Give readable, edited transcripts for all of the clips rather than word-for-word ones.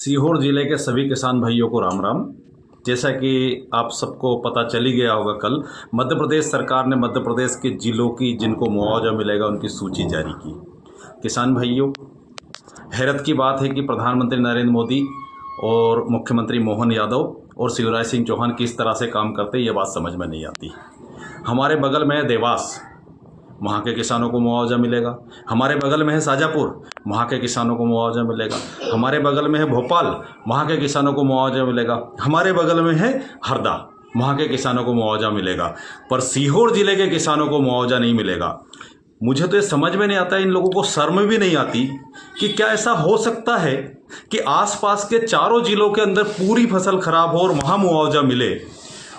सीहोर जिले के सभी किसान भाइयों को राम राम। जैसा कि आप सबको पता चल ही गया होगा, कल मध्य प्रदेश सरकार ने मध्य प्रदेश के जिलों की जिनको मुआवजा मिलेगा उनकी सूची जारी की। किसान भाइयों, हैरत की बात है कि प्रधानमंत्री नरेंद्र मोदी और मुख्यमंत्री मोहन यादव और शिवराज सिंह चौहान किस तरह से काम करते हैं ये बात समझ में नहीं आती। हमारे बगल में है देवास, वहाँ के किसानों को मुआवजा मिलेगा। हमारे बगल में है शाजापुर, वहाँ के किसानों को मुआवजा मिलेगा। हमारे बगल में है भोपाल, वहाँ के किसानों को मुआवजा मिलेगा। हमारे बगल में है हरदा, वहाँ के किसानों को मुआवजा मिलेगा। पर सीहोर जिले के किसानों को मुआवजा नहीं मिलेगा। मुझे तो ये समझ में नहीं आता, इन लोगों को शर्म भी नहीं आती कि क्या ऐसा हो सकता है कि आसपास के चारों जिलों के अंदर पूरी फसल खराब हो और वहाँ मुआवजा मिले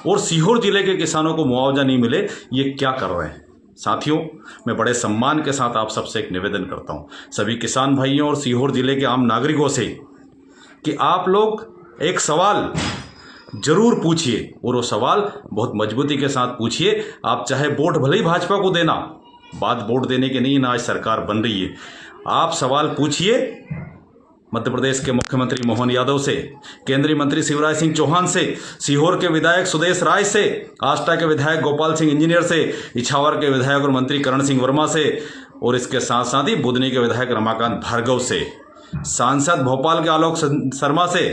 और सीहोर जिले के किसानों को मुआवजा नहीं मिले। ये क्या कर रहे हैं? साथियों, मैं बड़े सम्मान के साथ आप सबसे एक निवेदन करता हूं, सभी किसान भाइयों और सीहोर जिले के आम नागरिकों से, कि आप लोग एक सवाल जरूर पूछिए और वो सवाल बहुत मजबूती के साथ पूछिए। आप चाहे वोट भले ही भाजपा को देना, बात वोट देने की नहीं ना, आज सरकार बन रही है। आप सवाल पूछिए मध्य प्रदेश के मुख्यमंत्री मोहन यादव से, केंद्रीय मंत्री शिवराज सिंह चौहान से, सीहोर के विधायक सुदेश राय से, आष्टा के विधायक गोपाल सिंह इंजीनियर से, इछावर के विधायक और मंत्री करण सिंह वर्मा से, और इसके साथ साथ ही बुधनी के विधायक रमाकांत भार्गव से, सांसद भोपाल के आलोक शर्मा से,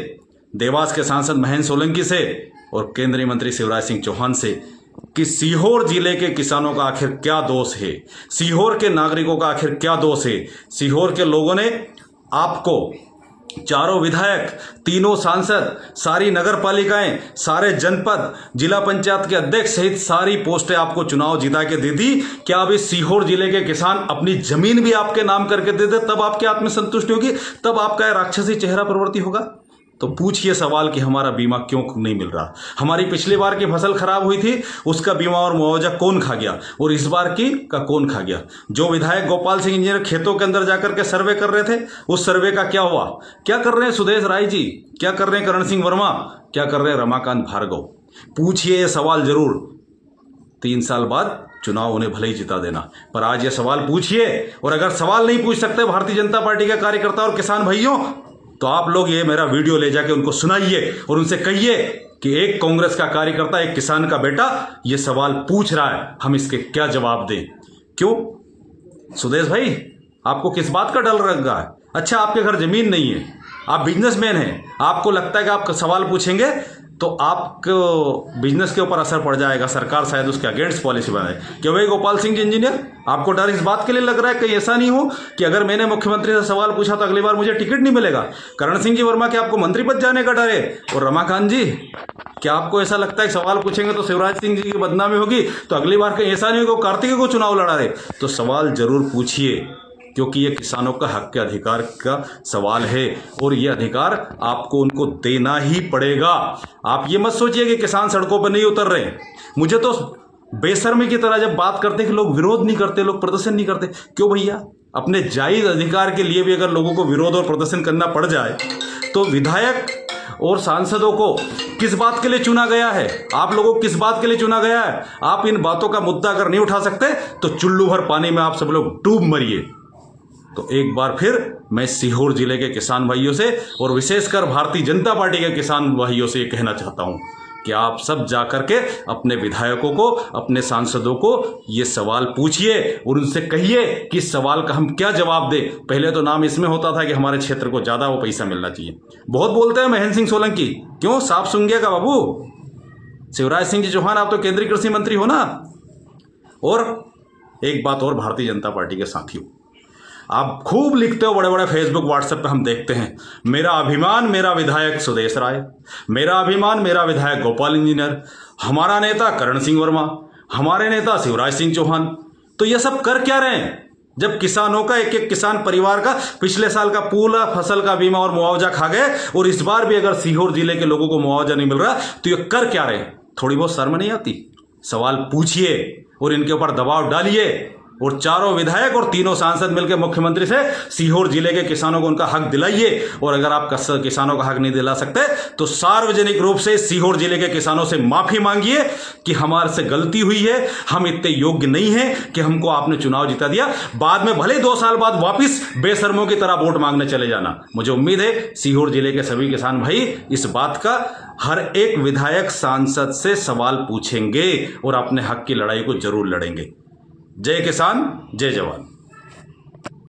देवास के सांसद महेंद्र सोलंकी से और केंद्रीय मंत्री शिवराज सिंह चौहान से, कि सीहोर जिले के किसानों का आखिर क्या दोष है, सीहोर के नागरिकों का आखिर क्या दोष है। सीहोर के लोगों ने आपको, चारों विधायक, तीनों सांसद, सारी नगर पालिकाएं, सारे जनपद, जिला पंचायत के अध्यक्ष सहित सारी पोस्टें आपको चुनाव जिता के दे दी। क्या अब इस सीहोर जिले के किसान अपनी जमीन भी आपके नाम करके दे दे, तब आपकी आत्मसंतुष्टि होगी, तब आपका राक्षसी चेहरा प्रवृत्ति होगा? तो पूछिए सवाल कि हमारा बीमा क्यों नहीं मिल रहा? हमारी पिछली बार की फसल खराब हुई थी, उसका बीमा और मुआवजा कौन खा गया, और इस बार की का कौन खा गया? जो विधायक गोपाल सिंह इंजीनियर खेतों के अंदर जाकर के सर्वे कर रहे थे, उस सर्वे का क्या हुआ? क्या कर रहे हैं सुदेश राय जी? क्या कर रहे हैं करण सिंह वर्मा? क्या कर रहे हैं रमाकांत भार्गव? पूछिए ये सवाल जरूर। 3 साल बाद चुनाव उन्हें भले ही जिता देना, पर आज ये सवाल पूछिए। और अगर सवाल नहीं पूछ सकते भारतीय जनता पार्टी के कार्यकर्ता और किसान भाइयों, तो आप लोग ये मेरा वीडियो ले जाके उनको सुनाइए और उनसे कहिए कि एक कांग्रेस का कार्यकर्ता, एक किसान का बेटा ये सवाल पूछ रहा है, हम इसके क्या जवाब दें? क्यों सुदेश भाई, आपको किस बात का डर लग रहा है? अच्छा, आपके घर जमीन नहीं है, आप बिजनेसमैन हैं, आपको लगता है कि आप सवाल पूछेंगे तो आपको बिजनेस के ऊपर असर पड़ जाएगा, सरकार शायद उसके अगेंस्ट पॉलिसी बनाए। क्यों भाई गोपाल सिंह जी इंजीनियर, आपको डर इस बात के लिए लग रहा है कहीं ऐसा नहीं हो कि अगर मैंने मुख्यमंत्री से सवाल पूछा तो अगली बार मुझे टिकट नहीं मिलेगा? करण सिंह जी वर्मा, क्या आपको मंत्री पद जाने का डर है? और रमाकांत जी, क्या आपको ऐसा लगता है कि सवाल पूछेंगे तो शिवराज सिंह जी की बदनामी होगी, तो अगली बार कहीं ऐसा नहीं होगा कार्तिकेय को चुनाव लड़ा रहे? तो सवाल जरूर पूछिए, क्योंकि ये किसानों का हक के अधिकार का सवाल है और ये अधिकार आपको उनको देना ही पड़ेगा। आप ये मत सोचिए कि किसान सड़कों पर नहीं उतर रहे। मुझे तो बेशर्मी की तरह जब बात करते हैं कि लोग विरोध नहीं करते, लोग प्रदर्शन नहीं करते, क्यों भैया? अपने जायज अधिकार के लिए भी अगर लोगों को विरोध और प्रदर्शन करना पड़ जाए तो विधायक और सांसदों को किस बात के लिए चुना गया है? आप लोगों को किस बात के लिए चुना गया है? आप इन बातों का मुद्दा अगर नहीं उठा सकते तो चुल्लू भर पानी में आप सब लोग डूब मरिए। तो एक बार फिर मैं सीहोर जिले के किसान भाइयों से और विशेषकर भारतीय जनता पार्टी के किसान भाइयों से ये कहना चाहता हूं कि आप सब जाकर के अपने विधायकों को, अपने सांसदों को ये सवाल पूछिए और उनसे कहिए कि इस सवाल का हम क्या जवाब दें। पहले तो नाम इसमें होता था कि हमारे क्षेत्र को ज़्यादा वो पैसा मिलना चाहिए। बहुत बोलते हैं महेंद्र सिंह सोलंकी, क्यों साफ सुन गया का बाबू? शिवराज सिंह जी चौहान, आप तो केंद्रीय कृषि मंत्री हो ना। और एक बात और भारतीय जनता पार्टी के साथियों, आप खूब लिखते हो बड़े बड़े फेसबुक व्हाट्सएप पे, हम देखते हैं, मेरा अभिमान मेरा विधायक सुदेश राय, मेरा अभिमान मेरा विधायक गोपाल इंजीनियर, हमारा नेता करण सिंह वर्मा, हमारे नेता शिवराज सिंह चौहान। तो ये सब कर क्या रहे हैं जब किसानों का, एक एक किसान परिवार का पिछले साल का पूरा फसल का बीमा और मुआवजा खा गए और इस बार भी अगर सीहोर जिले के लोगों को मुआवजा नहीं मिल रहा तो ये कर क्या रहे? थोड़ी बहुत शर्म नहीं आती? सवाल पूछिए और इनके ऊपर दबाव डालिए और चारों विधायक और तीनों सांसद मिलकर मुख्यमंत्री से सीहोर जिले के किसानों को उनका हक दिलाइए। और अगर आप किसानों का हक नहीं दिला सकते तो सार्वजनिक रूप से सीहोर जिले के किसानों से माफी मांगिए कि हमारे से गलती हुई है, हम इतने योग्य नहीं हैं कि हमको आपने चुनाव जिता दिया। बाद में भले 2 साल बाद वापिस बेशर्मों की तरह वोट मांगने चले जाना। मुझे उम्मीद है सीहोर जिले के सभी किसान भाई इस बात का हर एक विधायक सांसद से सवाल पूछेंगे और अपने हक की लड़ाई को जरूर लड़ेंगे। जय किसान, जय जवान।